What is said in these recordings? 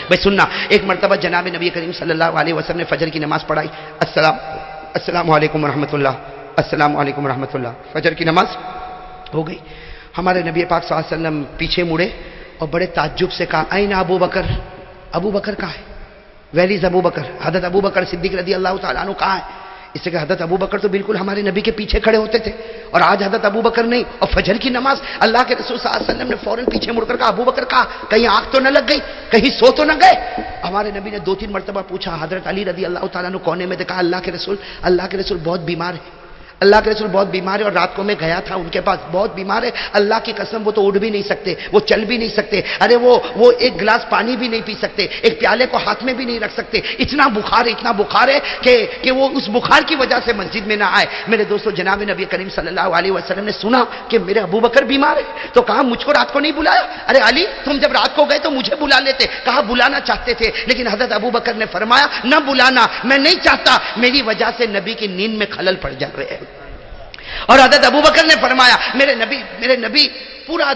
بھائی سننا، ایک مرتبہ جناب نبی کریم صلی اللہ علیہ وسلم نے فجر کی نماز پڑھائی، السلام علیکم ورحمۃ اللہ، السلام علیکم ورحمۃ اللہ، فجر کی نماز ہو گئی۔ ہمارے نبی پاک صلی اللہ علیہ وسلم پیچھے مڑے اور بڑے تعجب سے کہا این ابو بکر، ابو بکر کہاں ہے؟ ویئر از ابو بکر؟ حضرت ابو بکر صدیق رضی اللہ تعالیٰ عنہ کہاں ہے؟ اس سے کہ حضرت ابو بکر تو بالکل ہمارے نبی کے پیچھے کھڑے ہوتے تھے اور آج حضرت ابو بکر نہیں، اور فجر کی نماز اللہ کے رسول صلی اللہ علیہ وسلم نے فوراً پیچھے مڑ کر کہا ابو بکر کہا، کہیں آنکھ تو نہ لگ گئی، کہیں سو تو نہ گئے؟ ہمارے نبی نے 2-3 مرتبہ پوچھا، حضرت علی رضی اللہ تعالیٰ عنہ کونے میں دیکھا، اللہ کے رسول بہت بیمار ہے، اللہ کے رسول بہت بیمار ہے، اور رات کو میں گیا تھا ان کے پاس، بہت بیمار ہے، اللہ کی قسم وہ تو اٹھ بھی نہیں سکتے، وہ چل بھی نہیں سکتے، ارے وہ ایک گلاس پانی بھی نہیں پی سکتے، ایک پیالے کو ہاتھ میں بھی نہیں رکھ سکتے، اتنا بخار ہے کہ وہ اس بخار کی وجہ سے مسجد میں نہ آئے۔ میرے دوستو، جناب نبی کریم صلی اللہ علیہ وسلم نے سنا کہ میرے ابو بکر بیمار ہے تو کہا مجھ کو رات کو نہیں بلایا؟ ارے علی تم جب رات کو گئے تو مجھے بلا لیتے، کہا بلانا چاہتے تھے، لیکن حضرت ابو بکر نے فرمایا نہ بلانا، میں نہیں چاہتا، میری وجہ سے نبی کی نیند میں خلل پڑ جا رہے ہیں۔ اور حضرت ابو بکر نے فرمایا میرے نبی پورا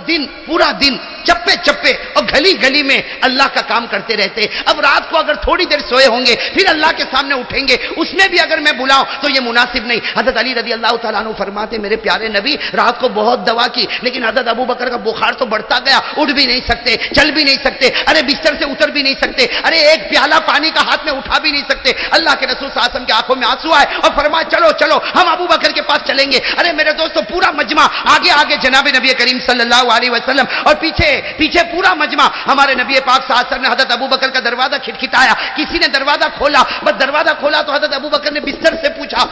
دن چپے چپے اور گلی گلی میں اللہ کا کام کرتے رہتے، اب رات کو اگر تھوڑی دیر سوئے ہوں گے پھر اللہ کے سامنے اٹھیں گے، اس میں بھی اگر میں بلاؤں تو یہ مناسب نہیں۔ حضرت علی رضی اللہ تعالیٰ عنہ فرماتے میرے پیارے نبی رات کو بہت دوا کی، لیکن حضرت ابو بکر کا بخار تو بڑھتا گیا، اٹھ بھی نہیں سکتے، چل بھی نہیں سکتے، ارے بستر سے اتر بھی نہیں سکتے، ارے ایک پیالہ پانی کا ہاتھ میں اٹھا بھی نہیں سکتے۔ اللہ کے رسول صلی اللہ علیہ وسلم کی آنکھوں میں آنسو آئے اور فرمایا چلو ہم ابو بکر کے پاس چلیں گے۔ ارے میرے دوستو، پورا مجمع آگے جناب نبی کریم صلی اللہ علیہ وسلم اور پیچھے پورا مجمع، ہمارے نبی پاک صلی اللہ علیہ وسلم نے حضرت ابو بکر کا دروازہ کھٹکھٹایا، کسی نے دروازہ کھولا، بس دروازہ کھولا تو حضرت ابو بکر نے بستر سے پوچھا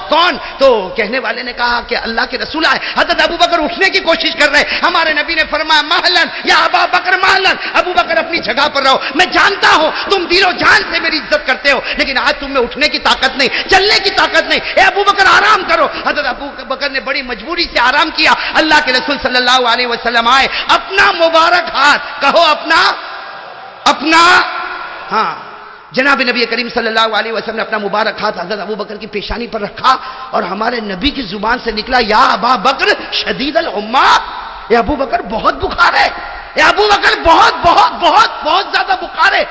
کون؟ تو کہنے والے نے کہا کہ اللہ کے رسول آئے۔ حضرت ابو بکر اٹھنے کی کوشش کر رہے، ہمارے نبی نے فرمایا مہلن یا ابا بکر مہلن، ابو بکر اپنی جگہ پر رہو، میں جانتا ہوں تم دل و جان سے میری عزت کرتے ہو، لیکن آج تم میں اٹھنے کی طاقت نہیں، چلنے کی طاقت نہیں، اے ابو بکر آرام کرو۔ حضرت ابو بکر نے بڑی مجبوری سے آرام کیا۔ اللہ کے رسول صلی اللہ علیہ وسلم آئے، اپنا مبارک ہاتھ، کہو اپنا ہاں، جناب نبی کریم صلی اللہ علیہ وسلم نے اپنا مبارک ہاتھ حضرت ابو بکر کی پیشانی پر رکھا اور ہمارے نبی کی زبان سے نکلا یا ابا بکر شدید الحمہ، اے ابو بکر بہت بخار ہے، اے ابو بکر بہت زیادہ بخار ہے،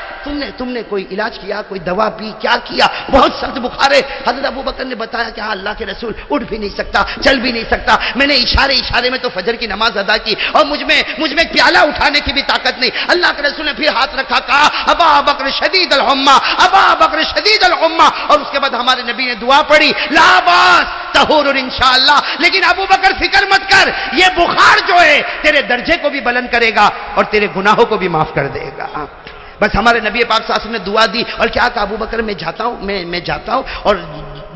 تم نے کوئی علاج کیا، کوئی دوا پی، کیا کیا؟ بہت سخت بخار ہے۔ حضرت ابو بکر نے بتایا کہ ہاں اللہ کے رسول اٹھ بھی نہیں سکتا، چل بھی نہیں سکتا، میں نے اشارے میں تو فجر کی نماز ادا کی اور مجھ میں پیالہ اٹھانے کی بھی طاقت نہیں۔ اللہ کے رسول نے پھر ہاتھ رکھا، کہا ابا بکر شدید الحمہ، ابا بکر شدید الحمہ، اور اس کے بعد ہمارے نبی نے دعا پڑھی لا باس طہور انشاءاللہ، لیکن ابو بکر فکر مت کر، یہ بخار جو ہے تیرے درجے کو بھی بلند کرے گا اور تیرے گناہوں کو بھی معاف کر دے گا۔ بس ہمارے نبی پاک صلی اللہ علیہ وسلم نے دعا دی اور کیا کہا ابو بکر میں جاتا ہوں اور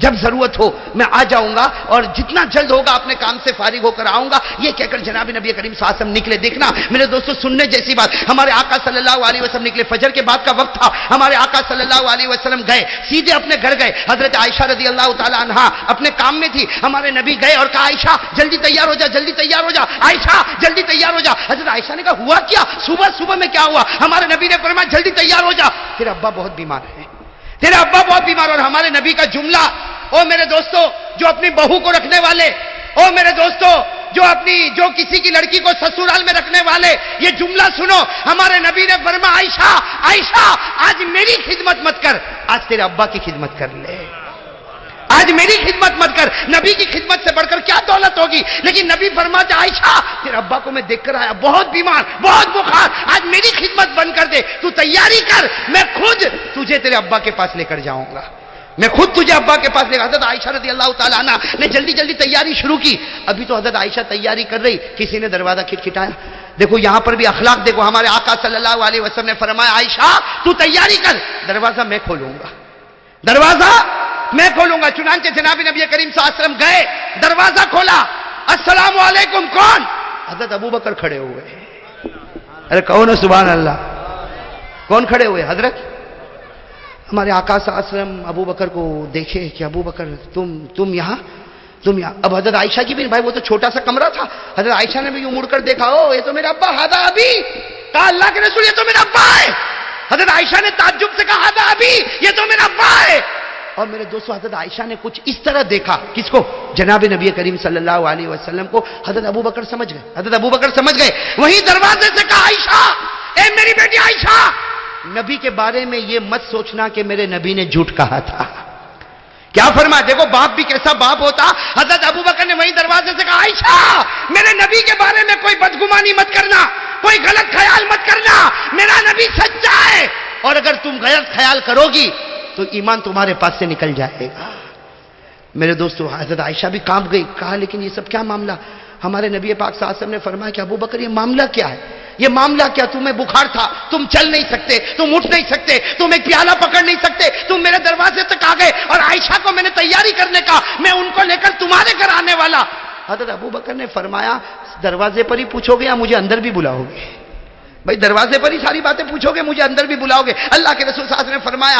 جب ضرورت ہو میں آ جاؤں گا اور جتنا جلد ہوگا اپنے کام سے فارغ ہو کر آؤں گا۔ یہ کہہ کر جناب نبی کریم صلی اللہ علیہ وسلم نکلے۔ دیکھنا میرے دوستو، سننے جیسی بات، ہمارے آقا صلی اللہ علیہ وسلم نکلے، فجر کے بعد کا وقت تھا، ہمارے آقا صلی اللہ علیہ وسلم گئے، سیدھے اپنے گھر گئے۔ حضرت عائشہ رضی اللہ تعالی عنہا اپنے کام میں تھی، ہمارے نبی گئے اور کہا عائشہ جلدی تیار ہو جا، عائشہ جلدی تیار ہو جا۔ حضرت عائشہ نے کہا ہوا کیا؟ صبح میں کیا ہوا؟ ہمارے نبی نے فرمایا جلدی تیار ہو جا، تیرا ابا بہت بیمار ہے، اور ہمارے نبی کا جملہ، او میرے دوستو جو اپنی بہو کو رکھنے والے، او میرے دوستو جو کسی کی لڑکی کو سسرال میں رکھنے والے، یہ جملہ سنو، ہمارے نبی نے فرمایا عائشہ آج میری خدمت مت کر، آج تیرے ابا کی خدمت کر لے، آج میری خدمت مت کر۔ نبی کی خدمت سے بڑھ کر کیا دولت ہوگی؟ لیکن نبی فرماتے عائشہ تیرے ابا کو میں دیکھ کر آیا، بہت بیمار، بہت بخار، آج میری خدمت بند کر دے، تو تیاری کر، میں خود تجھے تیرے ابا کے پاس لے کر جاؤں گا، میں خود تجھے ابا کے پاس لے گا۔ حضرت عائشہ رضی اللہ تعالیٰ عنہ نے جلدی تیاری شروع کی۔ ابھی تو حضرت عائشہ تیاری کر رہی، کسی نے دروازہ کھٹکھٹایا۔ دیکھو یہاں پر بھی اخلاق دیکھو، ہمارے آقا صلی اللہ علیہ وسلم نے فرمایا عائشہ تو تیاری کر، دروازہ میں کھولوں گا، چنانچہ جناب نبی کریم صلی اللہ علیہ وسلم گئے، دروازہ کھولا، السلام علیکم، کون؟ حضرت ابو بکر کھڑے ہوئے۔ ارے کہو نا سبحان اللہ، کون کھڑے ہوئے؟ حضرت ہمارے آقا صلی اللہ علیہ وسلم ابو بکر کو دیکھے کہ ابو بکر تم یہاں۔ اب حضرت عائشہ کی بھی، بھائی وہ تو چھوٹا سا کمرہ تھا، حضرت عائشہ نے بھی یوں مڑ کر دیکھا، او یہ تو میرا ابا، ہادا ابھی، کہا اللہ کے رسول یہ تو میرا ابا ہے۔ حضرت عائشہ نے تعجب سے کہا ہادا ابھی، یہ تو میرا ابا ہے۔ اور میرے دوستو حضرت عائشہ نے کچھ اس طرح دیکھا، کس کو؟ جناب نبی کریم صلی اللہ علیہ وسلم کو۔ حضرت ابو بکر سمجھ گئے، وہیں دروازے سے کہا عائشہ، اے میری بیٹی عائشہ، نبی کے بارے میں یہ مت سوچنا کہ میرے نبی نے جھوٹ کہا تھا. کیا فرما؟ دیکھو باپ بھی کیسا باپ ہوتا. حضرت ابو بکر نے وہیں دروازے سے کہا عائشہ میرے نبی کے بارے میں کوئی بدگمانی مت کرنا, کوئی غلط خیال مت کرنا, میرا نبی سچا ہے, اور اگر تم غلط خیال کرو گی تو ایمان تمہارے پاس سے نکل جائے گا. میرے دوستو حضرت عائشہ بھی کانپ گئی. کہا لیکن یہ سب کیا معاملہ؟ ہمارے نبی پاک صلی اللہ علیہ وسلم نے فرمایا کہ ابو بکر یہ معاملہ کیا ہے؟ یہ معاملہ کیا؟ تمہیں بخار تھا, تم چل نہیں سکتے, تم اٹھ نہیں سکتے, تم ایک پیالہ پکڑ نہیں سکتے, تم میرے دروازے تک آ گئے, اور عائشہ کو میں نے تیاری کرنے کا, میں ان کو لے کر تمہارے گھر آنے والا. حضرت ابو بکر نے فرمایا دروازے پر ہی پوچھو گے یا مجھے اندر بھی بلاؤ گے؟ بھائی دروازے پر ہی ساری باتیں پوچھو گے, مجھے اندر بھی بلاؤ گے؟ اللہ کے رسول صلی اللہ علیہ وسلم نے فرمایا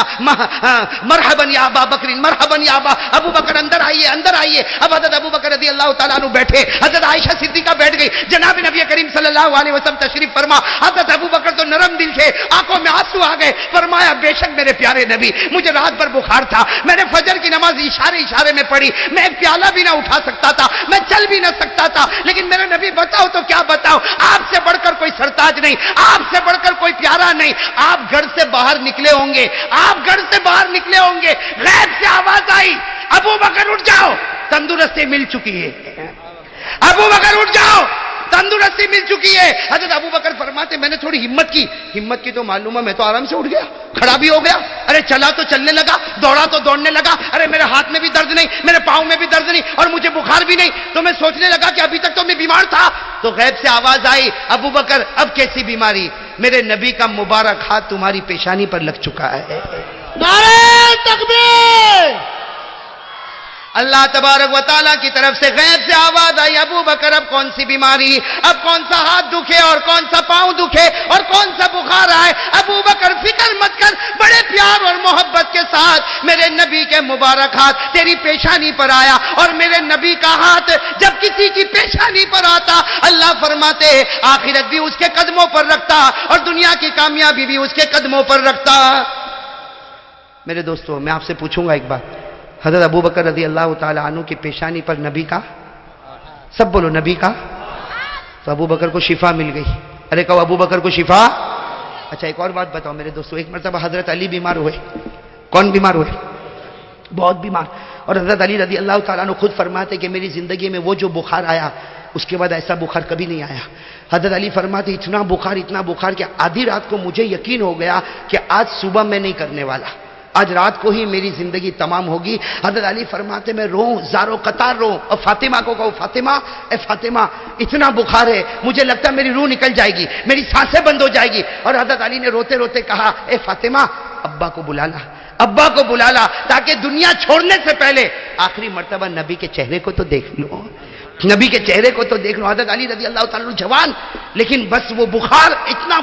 مرحبا یا ابا بکر, مرحبا یا ابو بکر, اندر آئیے, اندر آئیے. اب حضرت ابو بکر رضی اللہ تعالیٰ عنہ بیٹھے, حضرت عائشہ صدیقہ بیٹھ گئی. جناب نبی کریم صلی اللہ علیہ وسلم تشریف فرما. حضرت ابو بکر تو نرم دل تھے, آنکھوں میں آنسو آ گئے. فرمایا بے شک میرے پیارے نبی, مجھے رات بھر بخار تھا, میں نے فجر کی نماز اشارے میں پڑھی, میں ایک پیالہ بھی نہ اٹھا سکتا تھا, میں چل بھی نہ سکتا تھا, لیکن میرے نبی بتاؤ تو کیا بتاؤ, آپ سے بڑھ کر کوئی سرتاج نہیں, آپ سے بڑھ کر کوئی پیارا نہیں. آپ گھر سے باہر نکلے ہوں گے, آپ گھر سے باہر نکلے ہوں گے, غیب سے آواز آئی ابو بکر اٹھ جاؤ, تندرستی مل چکی ہے. ابو بکر اٹھ جاؤ, تندرستی مل چکی ہے. حضرت ابو بکر فرماتے میں نے تھوڑی ہمت کی تو معلوم ہے, میں تو آرام سے اٹھ گیا, کھڑا بھی ہو گیا. ارے چلا تو چلنے لگا, دوڑا تو دوڑنے لگا. ارے میرے ہاتھ میں بھی درد نہیں, میرے پاؤں میں بھی درد نہیں, اور مجھے بخار بھی نہیں. تو میں سوچنے لگا کہ ابھی تک تو میں بیمار تھا. تو غیب سے آواز آئی ابو بکر اب کیسی بیماری؟ میرے نبی کا مبارک ہاتھ تمہاری پیشانی پر لگ چکا ہے. نعرہ تکبیر. اللہ تبارک و تعالیٰ کی طرف سے غیب سے آواز آئی ابو بکر اب کون سی بیماری, اب کون سا ہاتھ دکھے اور کون سا پاؤں دکھے اور کون سا بخار آئے. ابو بکر فکر مت کر, بڑے پیار اور محبت کے ساتھ میرے نبی کے مبارک ہاتھ تیری پیشانی پر آیا. اور میرے نبی کا ہاتھ جب کسی کی پیشانی پر آتا, اللہ فرماتے آخرت بھی اس کے قدموں پر رکھتا اور دنیا کی کامیابی بھی اس کے قدموں پر رکھتا. میرے دوستو میں آپ سے پوچھوں گا ایک بات, حضرت ابو بکر رضی اللہ تعالیٰ عنہ کی پیشانی پر نبی کا, سب بولو نبی کا, تو ابو بکر کو شفا مل گئی. ارے کہو ابو بکر کو شفا. اچھا ایک اور بات بتاؤ میرے دوستو, ایک مرتبہ حضرت علی بیمار ہوئے. کون بیمار ہوئے؟ بہت بیمار. اور حضرت علی رضی اللہ تعالیٰ عنہ خود فرماتے کہ میری زندگی میں وہ جو بخار آیا اس کے بعد ایسا بخار کبھی نہیں آیا. حضرت علی فرماتے اتنا بخار کہ آدھی رات کو مجھے یقین ہو گیا کہ آج صبح میں نہیں کرنے والا, آج رات کو ہی میری زندگی تمام ہوگی. حضرت علی فرماتے میں رو زارو قطار رو, اور فاطمہ کو کہو فاطمہ اے فاطمہ اتنا بخار ہے مجھے لگتا ہے میری روح نکل جائے گی, میری سانسیں بند ہو جائے گی. اور حضرت علی نے روتے روتے کہا اے فاطمہ ابا کو بلا لا, ابا کو بلا لا, تاکہ دنیا چھوڑنے سے پہلے آخری مرتبہ نبی کے چہرے کو تو دیکھ لو, نبی کے چہرے کو تو دیکھ لو. حضرت علی رضی اللہ تعالیٰ جوان, لیکن بس وہ بخار, اتنا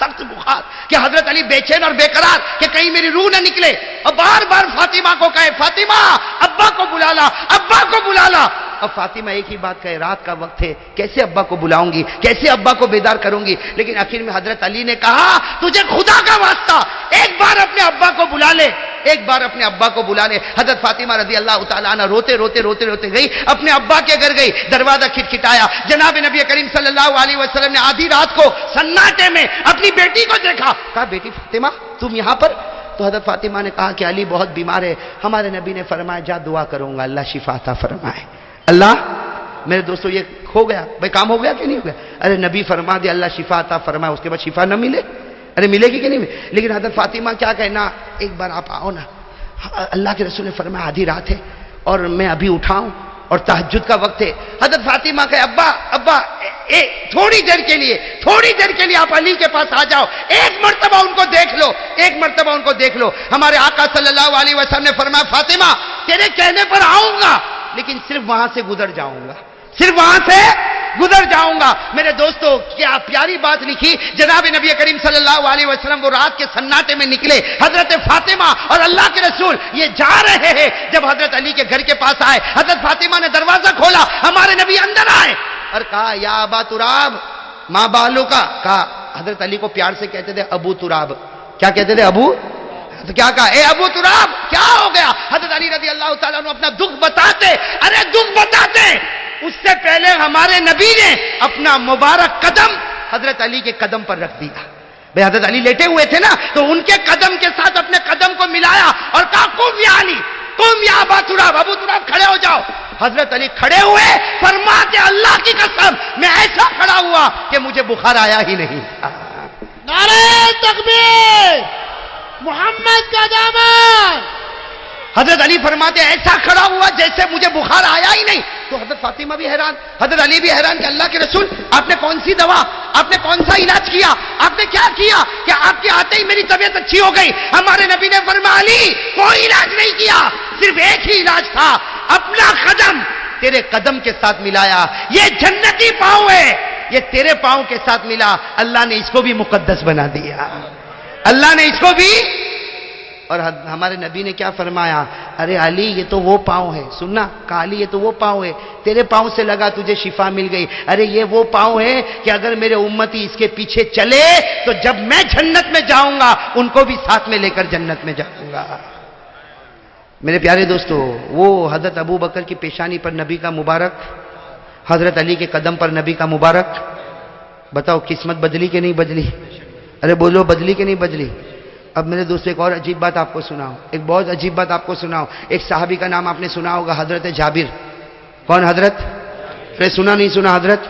سخت بخار کہ حضرت علی بے چین اور بے قرار کہ کہیں میری روح نہ نکلے, اور بار بار فاطمہ کو کہے فاطمہ ابا کو بلا لا, ابا کو بلا لا. اب فاطمہ ایک ہی بات کہے, رات کا وقت ہے, کیسے ابا کو بلاؤں گی, کیسے ابا کو بیدار کروں گی. لیکن آخر میں حضرت علی نے کہا تجھے خدا کا واسطہ ایک بار اپنے ابا کو بلا لے, ایک بار اپنے ابا کو بلا لے. حضرت فاطمہ رضی اللہ تعالیٰ عنہ روتے روتے گئی, اپنے ابا کے گھر گئی. دروازہ کھٹکھٹایا, جناب نبی کریم صلی اللہ علیہ وسلم نے آدھی رات کو سناٹے میں اپنی بیٹی کو دیکھا. کہا بیٹی فاطمہ تم یہاں پر؟ تو حضرت فاطمہ نے کہا کہ علی بہت بیمار ہے. ہمارے نبی نے فرمایا جا دعا کروں گا اللہ شفا عطا فرمائے. اللہ میرے دوستو یہ ہو گیا بھائی, کام ہو گیا کہ نہیں ہو گیا؟ ارے نبی فرما دے اللہ شفا عطا فرمائے, اس کے بعد شفا نہ ملے, ارے ملے گی کہ نہیں ملے. لیکن حضرت فاطمہ کیا کہنا, ایک بار آپ آؤ نا. اللہ کے رسول نے فرمایا آدھی رات ہے اور میں ابھی اٹھاؤں اور تہجد کا وقت ہے. حضرت فاطمہ کہ ابا تھوڑی دیر کے لیے آپ علی کے پاس آ جاؤ, ایک مرتبہ ان کو دیکھ لو. ہمارے آقا صلی اللہ علیہ وسلم نے فرمایا فاطمہ تیرے کہنے پر آؤں گا, لیکن صرف وہاں سے گزر جاؤں گا. میرے دوستو کیا پیاری بات لکھی جناب نبی کریم صلی اللہ علیہ وسلم, وہ رات کے سناٹے میں نکلے. حضرت فاطمہ اور اللہ کے رسول یہ جا رہے ہیں. جب حضرت علی کے گھر کے پاس آئے, حضرت فاطمہ نے دروازہ کھولا, ہمارے نبی اندر آئے اور کہا یا ابا تراب ماں بالو کا. کہا حضرت علی کو پیار سے کہتے تھے ابو تراب. کیا کہتے تھے؟ ابو. تو کیا کہا اے ابو تراب کیا ہو گیا؟ حضرت علی رضی اللہ تعالیٰ عنہ اپنا دکھ بتاتے. ارے دکھ بتاتے اس سے پہلے ہمارے نبی نے اپنا مبارک قدم حضرت علی کے قدم پر رکھ دیا. بھئی حضرت علی لیٹے ہوئے تھے نا، تو ان کے قدم کے ساتھ اپنے قدم کو ملایا اور کہا قم یا علی، قم یا ابا تراب، ابو تراب کھڑے ہو جاؤ۔ حضرت علی کھڑے ہوئے، فرماتے اللہ کی قسم میں ایسا کھڑا ہوا کہ مجھے بخار آیا ہی نہیں۔ نعرہ تکبیر، محمد کا دامن۔ حضرت علی فرماتے ایسا کھڑا ہوا جیسے مجھے بخار آیا ہی نہیں۔ تو حضرت فاطمہ بھی حیران، حضرت علی بھی حیران کہ اللہ کے رسول آپ نے کون سی دوا، آپ نے کون سا علاج کیا، آپ نے کیا کیا کہ آپ کے آتے ہی میری طبیعت اچھی ہو گئی؟ ہمارے نبی نے فرمایا علی کوئی علاج نہیں کیا، صرف ایک ہی علاج تھا، اپنا قدم تیرے قدم کے ساتھ ملایا، یہ جنتی پاؤں ہے، یہ تیرے پاؤں کے ساتھ ملا، اللہ نے اس کو بھی مقدس بنا دیا، اللہ نے اس کو بھی۔ اور ہمارے نبی نے کیا فرمایا؟ ارے علی یہ تو وہ پاؤں ہے، سننا، کہا علی یہ تو وہ پاؤں ہے، تیرے پاؤں سے لگا تجھے شفا مل گئی، ارے یہ وہ پاؤں ہے کہ اگر میرے امتی اس کے پیچھے چلے تو جب میں جنت میں جاؤں گا ان کو بھی ساتھ میں لے کر جنت میں جاؤں گا۔ میرے پیارے دوستو، وہ حضرت ابو بکر کی پیشانی پر نبی کا مبارک، حضرت علی کے قدم پر نبی کا مبارک، بتاؤ قسمت بدلی کہ نہیں بدلی؟ ارے بولو بدلی کہ نہیں بدلی؟ اب میرے دوست ایک اور عجیب بات آپ کو سناؤں، ایک بہت عجیب بات آپ کو سناؤں۔ ایک صحابی کا نام آپ نے سنا ہوگا، حضرت جابر۔ کون حضرت؟ سنا نہیں سنا حضرت؟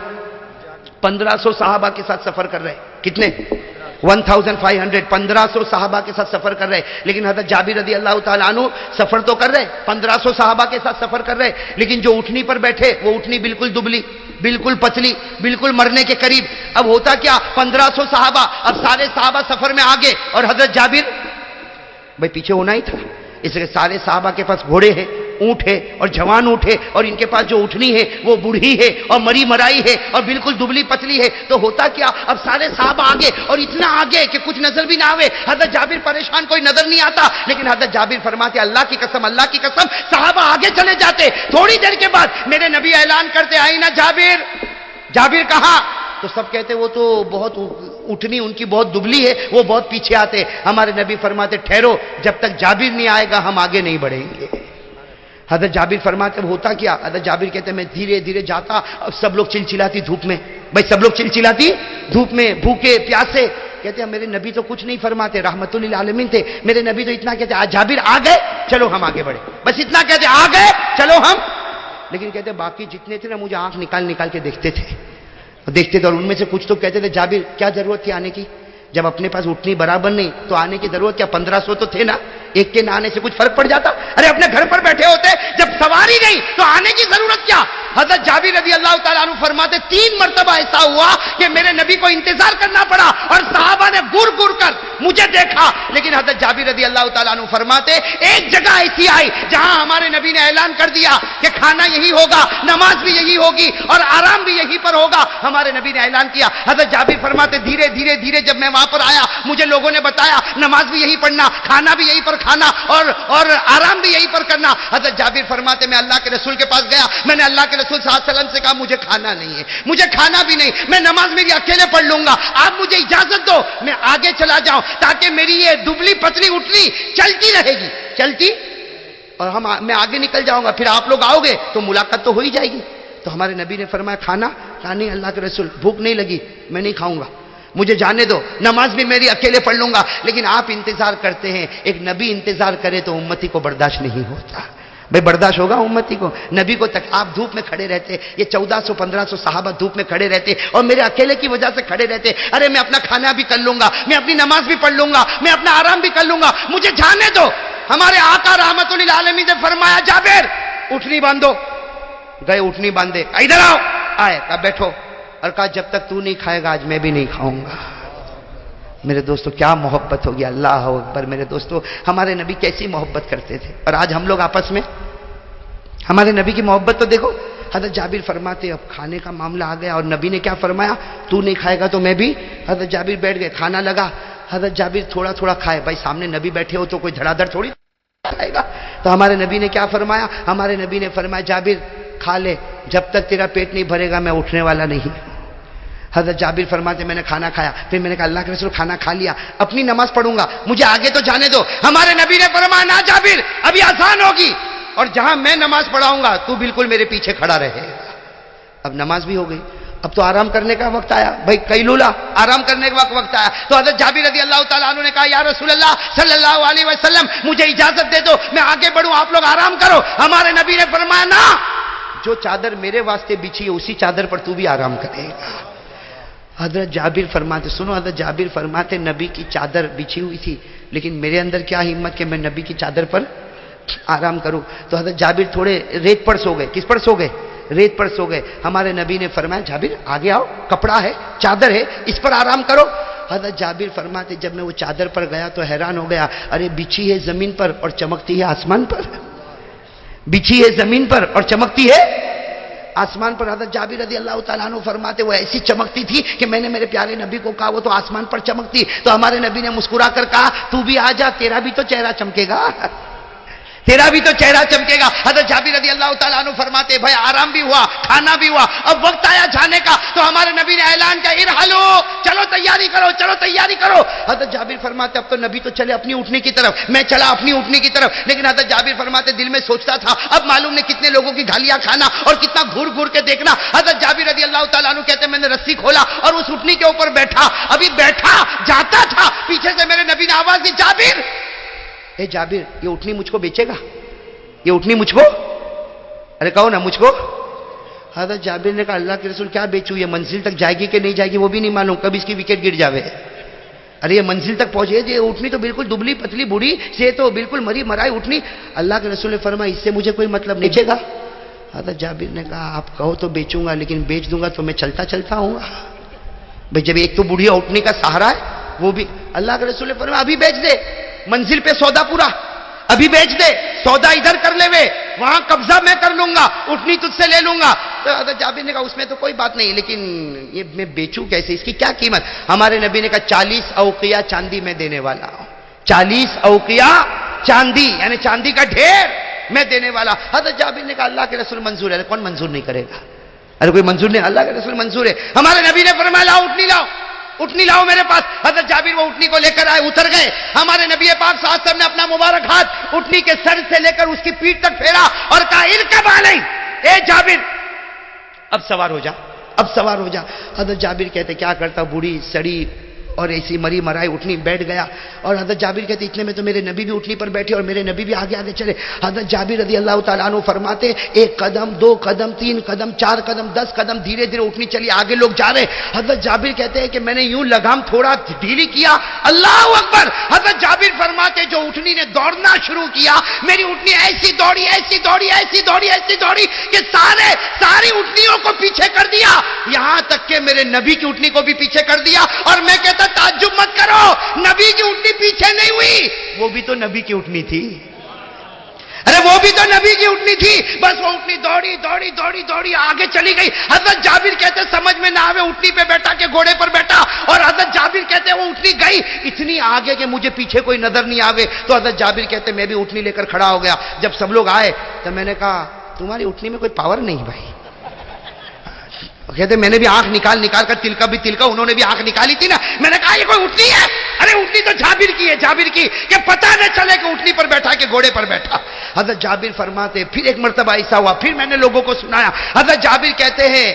1500 صحابہ کے ساتھ سفر کر رہے، کتنے؟ 1500 1500 صحابہ کے ساتھ سفر کر رہے، لیکن حضرت جابر رضی اللہ تعالیٰ عنہ سفر تو کر رہے، 1500 صحابہ کے ساتھ سفر کر رہے، لیکن جو اٹھنی پر بیٹھے وہ اٹھنی بالکل دبلی، بالکل پتلی، بالکل مرنے کے قریب۔ اب ہوتا کیا، 1500 صحابہ، اب سارے صحابہ سفر میں آگے اور حضرت جابر بھائی پیچھے ہونا ہی تھا، اس لیے سارے صحابہ کے پاس گھوڑے ہیں، اونٹ ہے اور جوان اونٹ ہے، اور ان کے پاس جو اٹھنی ہے وہ بوڑھی ہے اور مری مرائی ہے اور بالکل دبلی پتلی ہے۔ تو ہوتا کیا، اب سارے صحابہ آگے اور اتنا آگے کہ کچھ نظر بھی نہ آوے، حضرت جابر پریشان، کوئی نظر نہیں آتا، لیکن حضرت جابر فرماتے اللہ کی قسم، اللہ کی قسم، صحابہ آگے چلے جاتے، تھوڑی دیر کے بعد میرے نبی اعلان کرتے آئی نا جابر، جابر کہاں؟ تو سب کہتے وہ تو بہت اٹھنی ان کی بہت دبلی ہے، وہ بہت پیچھے آتے۔ ہمارے نبی فرماتے ٹھہرو، جب تک جابر نہیں آئے گا ہم آگے نہیں بڑھیں گے۔ حضرت جابر فرماتے اب ہوتا کیا، حضرت جابر کہتے میں دھیرے دھیرے جاتا، اب سب لوگ چلچلاتی دھوپ میں، بھائی سب لوگ چلچلاتی دھوپ میں، بھوکے پیاسے، کہتے ہیں میرے نبی تو کچھ نہیں فرماتے، رحمت للعالمین تھے، میرے نبی تو اتنا کہتے جابر آ گئے چلو ہم آگے بڑھے، بس اتنا کہتے آ گئے چلو ہم، لیکن کہتے باقی جتنے تھے نا مجھے آنکھ نکال نکال کے دیکھتے تھے، دیکھتے تھے، اور ان میں سے کچھ تو کہتے تھے جابر کیا ضرورت تھی آنے کی، جب اپنے پاس اٹھنی برابر نہیں تو آنے کی ضرورت کیا، 1500 تو تھے نا، ایک کے نہ آنے سے کچھ فرق پڑ جاتا؟ ارے اپنے گھر پر بیٹھے ہوتے، جب سواری نہیں تو آنے کی ضرورت کیا؟ حضرت جابر رضی اللہ تعالیٰ عنہ فرماتے 3 مرتبہ ایسا ہوا کہ میرے نبی کو انتظار کرنا پڑا اور صحابہ نے گر گر کر مجھے دیکھا، لیکن حضرت جابر رضی اللہ تعالیٰ عنہ فرماتے ایک جگہ ایسی آئی جہاں ہمارے نبی نے اعلان کر دیا کہ کھانا یہی ہوگا، نماز بھی یہی ہوگی اور آرام بھی یہی پر ہوگا، ہمارے نبی نے اعلان کیا۔ حضرت جابر فرماتے دھیرے دھیرے دھیرے جب میں وہاں پر آیا مجھے لوگوں نے بتایا نماز بھی یہی پڑھنا، کھانا بھی یہی پر کھانا اور آرام بھی یہی پر کرنا۔ حضرت جابر فرماتے میں اللہ کے رسول کے پاس گیا، میں نے اللہ کے رسول صلی اللہ علیہ وسلم سے کہا مجھے کھانا نہیں ہے، مجھے کھانا بھی نہیں، میں نماز میری اکیلے پڑھ لوں گا، آپ مجھے اجازت دو میں آگے چلا جاؤں تاکہ میری یہ دبلی پتلی اٹھنی چلتی رہے گی، چلتی، اور میں آگے نکل جاؤں گا، پھر آپ لوگ آؤ گے تو ملاقات تو ہو ہی جائے گی۔ تو ہمارے نبی نے فرمایا کھانا؟ کہا نہیں اللہ کے رسول بھوک نہیں لگی، میں نہیں کھاؤں گا، مجھے جانے دو، نماز بھی میری اکیلے پڑھ لوں گا، لیکن آپ انتظار کرتے ہیں، ایک نبی انتظار کرے تو امتی کو برداشت نہیں ہوتا، بھئی برداشت ہوگا امتی کو؟ نبی کو تک آپ دھوپ میں کھڑے رہتے، یہ 1400-1500 صحابہ دھوپ میں کھڑے رہتے اور میرے اکیلے کی وجہ سے کھڑے رہتے، ارے میں اپنا کھانا بھی کر لوں گا، میں اپنی نماز بھی پڑھ لوں گا، میں اپنا آرام بھی کر لوں گا، مجھے جانے دو۔ ہمارے آقا رحمت للعالمین نے فرمایا جابر اٹھنی باندھو، گئے اٹھنی باندھے، ادھر آؤ، آئے، کہا بیٹھو، اور کہا جب تک تو نہیں کھائے گا آج میں بھی نہیں کھاؤں گا۔ میرے دوستو کیا محبت ہوگی، اللہ اکبر۔ میرے دوستو ہمارے نبی کیسی محبت کرتے تھے، اور آج ہم لوگ آپس میں ہمارے نبی کی محبت تو دیکھو۔ حضرت جابر فرماتے اب کھانے کا معاملہ آ گیا اور نبی نے کیا فرمایا، تو نہیں کھائے گا تو میں بھی۔ حضرت جابر بیٹھ گئے، کھانا لگا، حضرت جابر تھوڑا تھوڑا کھائے، بھائی سامنے نبی بیٹھے ہو تو کوئی دھڑا دھڑ تھوڑی کھائے گا۔ تو ہمارے نبی نے کیا فرمایا، ہمارے نبی نے فرمایا جابر کھا لے، جب تک تیرا پیٹ نہیں بھرے گا میں اٹھنے والا نہیں۔ حضرت جابر فرماتے میں نے کھانا کھایا، پھر میں نے کہا اللہ کے رسول کھانا کھا لیا، اپنی نماز پڑھوں گا، مجھے آگے تو جانے دو۔ ہمارے نبی نے فرمایا نہ جابر ابھی آسان ہوگی، اور جہاں میں نماز پڑھاؤں گا تو بالکل میرے پیچھے کھڑا رہے گا۔ اب نماز بھی ہو گئی اب تو آرام کرنے کا وقت آیا بھائی، قیلولہ آرام کرنے کا وقت آیا. تو حضرت جابر رضی اللہ تعالیٰ عنہ نے کہا یا رسول اللہ صلی اللہ علیہ وسلم مجھے اجازت دے دو، میں آگے بڑھوں، آپ لوگ آرام کرو. ہمارے نبی نے فرمایا نا، جو چادر میرے واسطے بچھی ہے اسی چادر پر تو بھی آرام کرے گا. حضرت جابر فرماتے، سنو، حضرت جابر فرماتے نبی کی چادر بچھی ہوئی تھی لیکن میرے اندر کیا ہمت کہ میں نبی کی چادر پر آرام کروں. تو حضرت جابر تھوڑے ریت پر سو گئے. کس پر سو گئے؟ ریت پر سو گئے. ہمارے نبی نے فرمایا جابر آگے آؤ، کپڑا ہے، چادر ہے، اس پر آرام کرو. حضرت جابر فرماتے جب میں وہ چادر پر گیا تو حیران ہو گیا، ارے بچھی ہے زمین پر اور چمکتی ہے آسمان پر. بچھی ہے زمین پر اور چمکتی ہے آسمان پر. حضرت جابر رضی اللہ تعالیٰ عنہ فرماتے وہ ایسی چمکتی تھی کہ میں نے میرے پیارے نبی کو کہا وہ تو آسمان پر چمکتی. تو ہمارے نبی نے مسکرا کر کہا تو بھی آ جا، تیرا بھی تو چہرہ چمکے گا، تیرا بھی تو چہرہ چمکے گا. حضرت جابر رضی اللہ تعالیٰ عنہ فرماتے بھائی آرام بھی ہوا، کھانا بھی ہوا، اب وقت آیا جانے کا. تو ہمارے نبی نے اعلان کیا ارحلو، چلو تیاری کرو، چلو تیاری کرو. حضرت جابر فرماتے اب تو نبی تو چلے اپنی اٹھنے کی طرف، میں چلا اپنی اٹھنے کی طرف. لیکن حضرت جابر فرماتے دل میں سوچتا تھا اب معلوم نہیں کتنے لوگوں کی گالیاں کھانا اور کتنا گھور گھور کے دیکھنا. حضرت جابر رضی اللہ تعالیٰ عنہ کہتے میں نے رسی کھولا اور اس اٹھنی کے اوپر بیٹھا. ابھی بیٹھا جاتا تھا، پیچھے سے میرے نبی نے آواز دی جابر، اے جابر یہ اٹھنی مجھ کو بیچے گا؟ یہ اٹھنی مجھ کو، ارے کہو نا مجھ کو. حضرت جابر نے کہا اللہ کے رسول کیا بیچوں، یہ منزل تک جائے گی کہ نہیں جائے گی وہ بھی نہیں معلوم، کب اس کی وکٹ گر جاوے. ارے یہ منزل تک پہنچے، یہ اٹھنی تو بالکل دبلی پتلی بوڑھی سے تو بالکل مری مرائی اٹھنی. اللہ کے رسول نے فرمایا اس سے مجھے کوئی مطلب نہیں. بیچے گا؟ حضرت جابر نے کہا آپ کہو تو بیچوں گا لیکن بیچ دوں گا تو میں چلتا چلتا ہوں گا. بھائی جب ایک تو بوڑھی اٹھنی کا سہارا ہے وہ بھی. اللہ کے رسول نے فرمایا ابھی بیچ دے، منزل پہ سودا پورا، ابھی بیچ دے، سودا ادھر کر لے وے، وہاں قبضہ میں کر لوں گا، اٹھنی تجھ سے لے لوں گا. تو حضرت جابر نے کہا اس میں تو کوئی بات نہیں لیکن یہ میں بیچوں کیسے، اس کی کیا قیمت؟ ہمارے نبی نے کہا 40 اوقیہ چاندی میں دینے والا ہوں. 40 اوقیہ چاندی یعنی چاندی کا ڈھیر میں دینے والا. حضرت جابر نے کہا اللہ کے رسول منظور ہے. کون منظور نہیں کرے گا؟ ارے کوئی منظور نہیں، اللہ کے رسول منظور ہے. ہمارے نبی نے فرمایا لاؤ اٹھنی لاؤ، اٹھنی لاؤ میرے پاس. حضرت جابر وہ اٹھنی کو لے کر آئے، اتر گئے. ہمارے نبی پاک صلی اللہ علیہ وسلم نے اپنا مبارک ہاتھ اٹھنی کے سر سے لے کر اس کی پیٹھ تک پھیرا اور کہا ارکب علی، اے جابر اب سوار ہو جا، اب سوار ہو جا. حضرت جابر کہتے کیا کرتا، بوڑھی سڑی اور ایسی مری مرائی اٹھنی بیٹھ گیا. اور حضرت جابر کہتے اتنے میں تو میرے نبی بھی اٹھنی پر بیٹھے اور میرے نبی بھی آگے آگے چلے. حضرت جابر رضی اللہ تعالیٰ عنہ فرماتے ایک قدم، دو قدم، 3 قدم، 4 قدم، 10 قدم، دھیرے دھیرے اٹھنی چلی، آگے لوگ جا رہے. حضرت جابر کہتے ہیں کہ میں نے یوں لگام تھوڑا ڈھیلی کیا، اللہ اکبر. حضرت جابر فرماتے جو اٹھنی نے دوڑنا شروع کیا، میری اٹھنی ایسی دوڑی ایسی دوڑی ایسی دوڑی ایسی دوڑی کہ ساری اٹھنیوں کو پیچھے کر دیا، یہاں تک کہ میرے نبی کی اٹھنی کو بھی پیچھے کر دیا. اور میں کہتا تعجب مت کرو، نبی کی اٹھنی پیچھے نہیں ہوئی، وہ بھی تو نبی کی اٹھنی تھی. ارے وہ بھی تو نبی کی اٹھنی تھی، بس وہ اٹھنی دوڑی دوڑی دوڑی دوڑی آگے چلی گئی. حضرت جابر کہتے سمجھ میں نہ آوے اٹھنی پہ بیٹھا کہ گھوڑے پر بیٹھا. اور حضرت جابر کہتے وہ اٹھنی گئی اتنی آگے کہ مجھے پیچھے کوئی نظر نہیں آوے. تو حضرت جابر کہتے میں بھی اٹھنی لے کر کھڑا ہو گیا. جب سب لوگ آئے تو میں نے کہا تمہاری اٹھنی میں کوئی پاور نہیں بھائی. کہتے میں نے بھی آنکھ نکال کر تلکا بھی تلکا، انہوں نے بھی آنکھ نکالی تھی نا. میں نے کہا یہ کوئی اٹھنی ہے؟ ارے اٹھنی تو جابر کی ہے، جابر کی، کہ پتہ نہ چلے کہ اٹھنی پر بیٹھا کہ گھوڑے پر بیٹھا. حضرت جابر فرماتے پھر ایک مرتبہ ایسا ہوا، پھر میں نے لوگوں کو سنایا. حضرت جابر کہتے ہیں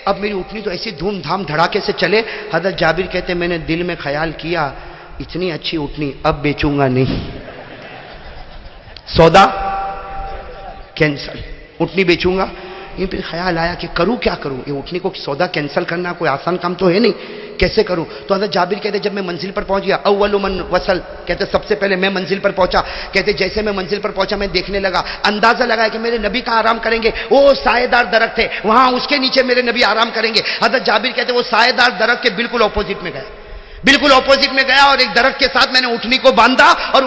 اب میری اٹھنی تو ایسی دھوم دھام دھڑاکے سے چلے. حضرت جابر کہتے میں نے دل میں خیال کیا اتنی اچھی اٹھنی اب بیچوں گا نہیں، سودا کینسل، اٹھنی بیچوں گا. یہ پھر خیال آیا کہ کروں کیا کروں، یہ اٹھنی کو سودا کینسل کرنا کوئی آسان کام تو ہے نہیں، کیسے کروں؟ تو حضرت جابر کہتے جب میں منزل پر پہنچ گیا، اول من وصل، کہتے سب سے پہلے میں منزل پر پہنچا. کہتے جیسے میں منزل پر پہنچا میں دیکھنے لگا، اندازہ لگایا کہ میرے نبی کا آرام کریں گے، وہ سائے دار درخت ہے وہاں اس کے نیچے میرے نبی آرام کریں گے. حضرت جابر کہتے وہ سائے دار درخت کے بالکل اپوزٹ میں گئے، بالکل اپوزٹ میں گیا اور ایک درخت کے ساتھ میں نے اٹھنی کو باندھا اور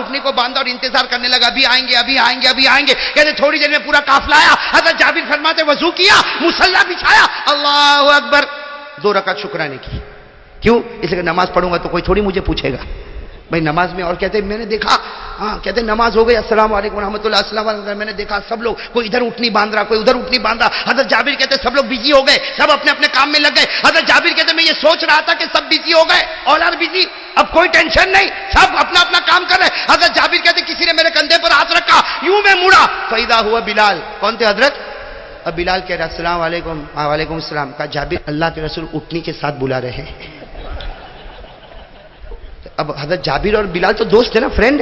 انتظار کرنے لگا ابھی آئیں گے ابھی آئیں گے ابھی آئیں گے. کہتے تھوڑی دیر میں پورا قافلہ آیا. حضرت جابر فرماتے وضو کیا، مصلی بچھایا، اللہ اکبر، 2 رکعت شکرانے کی. کیوں؟ اس لیے نماز پڑھوں گا تو کوئی تھوڑی مجھے پوچھے گا بھائی نماز میں. اور کہتے میں نے دیکھا، ہاں کہتے نماز ہو گئی، السلام علیکم ورحمۃ اللہ، السلام علیکم. میں نے دیکھا سب لوگ کوئی ادھر اٹھنی باندھ رہا، کوئی ادھر اٹھنی باندھ رہا. حضرت جابر کہتے سب لوگ بزی ہو گئے، سب اپنے اپنے کام میں لگ گئے. حضرت جابر کہتے میں یہ سوچ رہا تھا کہ سب بزی ہو گئے، آل آر بزی، اب کوئی ٹینشن نہیں، سب اپنا اپنا کام کر رہے. حضرت جابر کہتے کسی نے میرے کندھے پر ہاتھ رکھا، یوں میں مڑا، فیضا ہوا بلال. کون تھے حضرت؟ اب بلال کہہ رہا السلام علیکم. وعلیکم السلام. کہا جابر اللہ کے رسول اٹھنی کے ساتھ بلا رہے ہیں. اب حضرت جابر اور بلال تو دوست ہے نا, فرینڈ.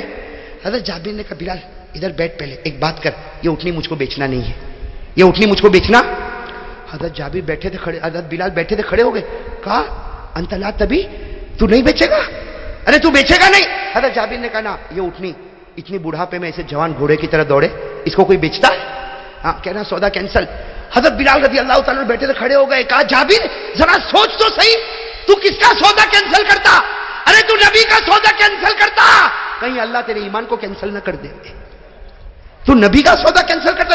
حضرت جابر نے کہا بلال ادھر بیٹھ, پہلے ایک بات کر, یہ اٹھنی مجھ کو بیچنا نہیں ہے, یہ اٹھنی مجھ کو بیچنا. حضرت جابر بیٹھے تھے کھڑے, حضرت بلال بیٹھے تھے کھڑے ہو گئے. کہا انت لا تبی, تو نہیں بیچے گا, ارے تو بیچے گا نہیں. حضرت جابر نے کہا نا, یہ اٹھنی اتنی بڑھاپے میں ایسے جوان گھوڑے کی طرح دوڑے, اس کو کوئی بیچتا ہے؟ ہاں, کہنا سودا کینسل. حضرت بلال رضی اللہ تعالیٰ بیٹھے تھے کھڑے ہو گئے. کہا جابر ذرا سوچ تو صحیح, تو کس کا سودا کینسل کرتا؟ ارے تو نبی کا سودا کینسل کرتا, کہیں اللہ تیرے ایمان کو کینسل نہ کر دے. تو نبی کا سودا کینسل کرتا,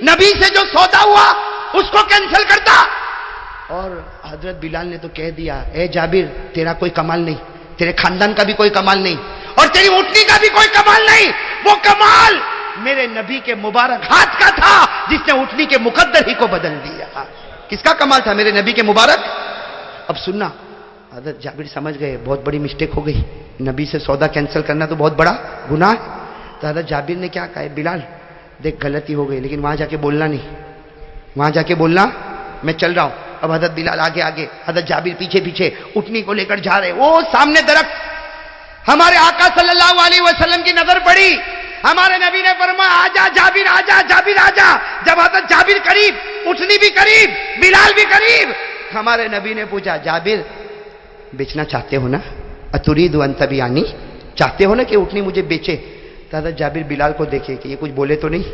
نبی سے جو سودا ہوا اس کو کینسل کرتا. اور حضرت بلال نے تو کہہ دیا اے جابر تیرا کوئی کمال نہیں, تیرے خاندان کا بھی کوئی کمال نہیں, اور تیری اٹھنی کا بھی کوئی کمال نہیں. وہ کمال میرے نبی کے مبارک ہاتھ کا تھا جس نے اٹھنی کے مقدر ہی کو بدل دیا. کس کا کمال تھا؟ میرے نبی کے مبارک. اب سننا, حضرت جابر سمجھ گئے بہت بڑی مسٹیک ہو گئی, نبی سے سودا کینسل کرنا تو بہت بڑا گناہ ہے. تو حضرت جابر نے کیا کہا, بلال دیکھ غلطی ہو گئی لیکن وہاں جا کے بولنا نہیں, وہاں جا کے بولنا, میں چل رہا ہوں. اب حضرت بلال آگے آگے, حضرت جابر پیچھے پیچھے اٹھنی کو لے کر جا رہے. وہ سامنے درخت, ہمارے آقا صلی اللہ علیہ وسلم کی نظر پڑی, ہمارے نبی نے فرمایا آجا جابر آجا, جابر آجا. جب حضرت جابر قریب, اٹھنی بھی قریب, بلال بھی قریب, ہمارے نبی نے پوچھا جابر بیچنا چاہتے ہو نا, اتريد ان تبيعني, چاہتے ہو نا کہ اٹھنی مجھے بیچے؟ تو حضرت جابر بلال کو دیکھے کہ یہ کچھ بولے تو نہیں,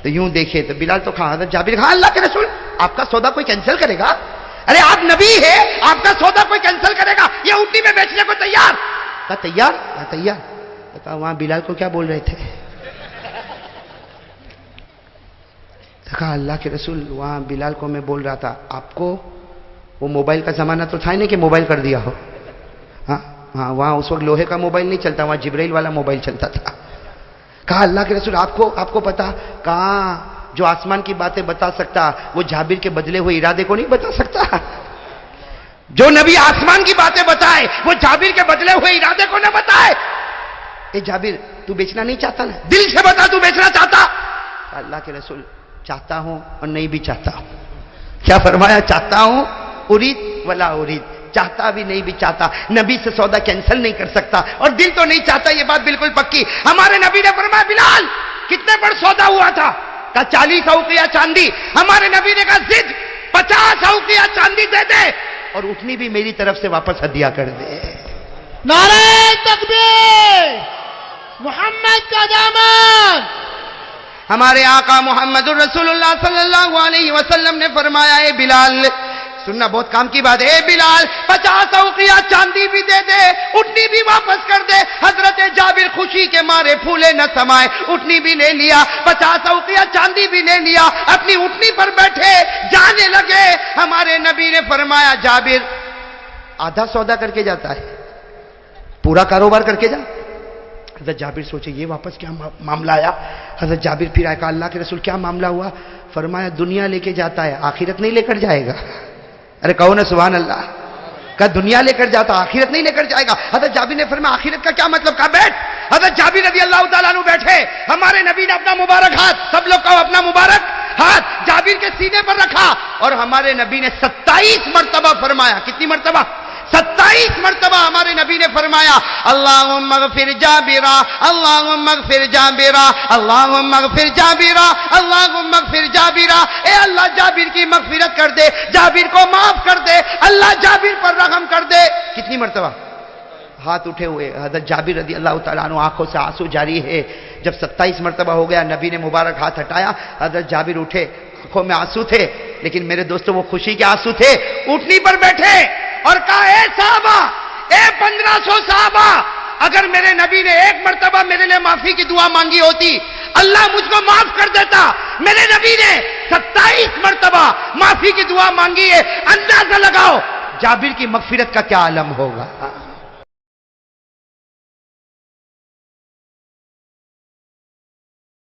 تو یوں دیکھے تو بلال تو کہا, حضرت جابر کہا اللہ کے رسول آپ کا سودا کوئی کینسل کرے گا؟ ارے آپ نبی ہے, آپ کا سودا کوئی کینسل کرے گا؟ یہ اٹھنی میں بیچنے کو تیار. کہا تیار؟ کہا تیار. تو کہا وہاں بلال کو کیا بول رہے تھے؟ تو کہا اللہ کے رسول وہاں بلال کو میں بول رہا تھا آپ کو وہ موبائل کا زمانہ تو تھا ہی نہیں کہ موبائل کر دیا ہو. ہاں ہاں, وہاں اس وقت لوہے کا موبائل نہیں چلتا, وہاں جبرائیل والا موبائل چلتا تھا. کہا اللہ کے رسول آپ کو پتا؟ کہاں جو آسمان کی باتیں بتا سکتا وہ جابر کے بدلے ہوئے ارادے کو نہیں بتا سکتا. جو نبی آسمان کی باتیں بتائے وہ جابر کے بدلے ہوئے ارادے کو نہ بتائے. اے جابر تو بیچنا نہیں چاہتا نا, دل سے بتا تو بیچنا چاہتا؟ اللہ کے رسول چاہتا ہوں اور نہیں بھی چاہتا ہوں. کیا فرمایا؟ چاہتا ہوں ارید ولا ارید, چاہتا بھی نہیں بھی چاہتا. نبی سے سودا کینسل نہیں کر سکتا اور دل تو نہیں چاہتا, یہ بات بالکل پکی. ہمارے نبی نے فرمایا بلال کتنے پر سودا ہوا تھا؟ کہا 40 اوقیہ چاندی. ہمارے نبی نے کہا ضد 50 اوقیہ چاندی دے دے اور اٹھنی بھی میری طرف سے واپس ہدیہ کر دے. نعرہ تکبیر, محمد کا دامن. ہمارے آقا محمد الرسول اللہ صلی اللہ علیہ وسلم نے فرمایا اے بلال, سننا بہت کام کی بات ہے, اے بلال 50 اوقیہ چاندی بھی دے دے, اٹھنی بھی واپس کر دے. حضرت جابر خوشی کے مارے پھولے نہ سمائے, اٹھنی بھی لے لیا, 50 اوقیہ چاندی بھی لے لیا, اپنی اٹھنی پر بیٹھے جانے لگے. ہمارے نبی نے فرمایا جابر آدھا سودا کر کے جاتا ہے, پورا کاروبار کر کے جا. حضرت جابر سوچے یہ واپس کیا معاملہ آیا. حضرت جابر پھر آئے, کہا اللہ کے رسول کیا معاملہ ہوا؟ فرمایا دنیا لے کے جاتا ہے, آخرت نہیں لے کر جائے گا. ارے کہو نا سبحان اللہ. کہا دنیا لے کر جاتا, آخرت نہیں لے کر جائے گا. حضرت جابر نے فرمایا آخرت کا کیا مطلب؟ کہا بیٹھ. حضرت جابر رضی اللہ تعالیٰ عنہ بیٹھے, ہمارے نبی نے اپنا مبارک ہاتھ, سب لوگ کہو اپنا مبارک ہاتھ, جابر کے سینے پر رکھا اور ہمارے نبی نے 27 مرتبہ فرمایا. کتنی مرتبہ؟ 27 مرتبہ ہمارے نبی نے فرمایا اللہم اغفر جابرا, اللہم اغفر جابرا, اللہم اغفر جابرا, اللہم اغفر جابرا. اے اللہ جابر کی مغفرت کر دے, جابر کو معاف کر دے, اللہ جابر پر رحم کر دے. کتنی مرتبہ؟ ہاتھ اٹھے ہوئے. حضرت جابر رضی اللہ تعالیٰ عنہ آنکھوں سے آنسو جاری ہے. جب 27 مرتبہ ہو گیا, نبی نے مبارک ہاتھ ہٹایا, حضرت جابر اٹھے, آنکھوں میں آنسو تھے لیکن میرے دوستوں وہ خوشی کے آنسو تھے. اٹھنی پر بیٹھے اور کہا اے صحابہ, اے 1500 صحابہ, اگر میرے نبی نے ایک مرتبہ میرے لیے معافی کی دعا مانگی ہوتی اللہ مجھ کو معاف کر دیتا. میرے نبی نے 27 مرتبہ معافی کی دعا مانگی ہے, اندازہ لگاؤ جابر کی مغفرت کا کیا عالم ہوگا.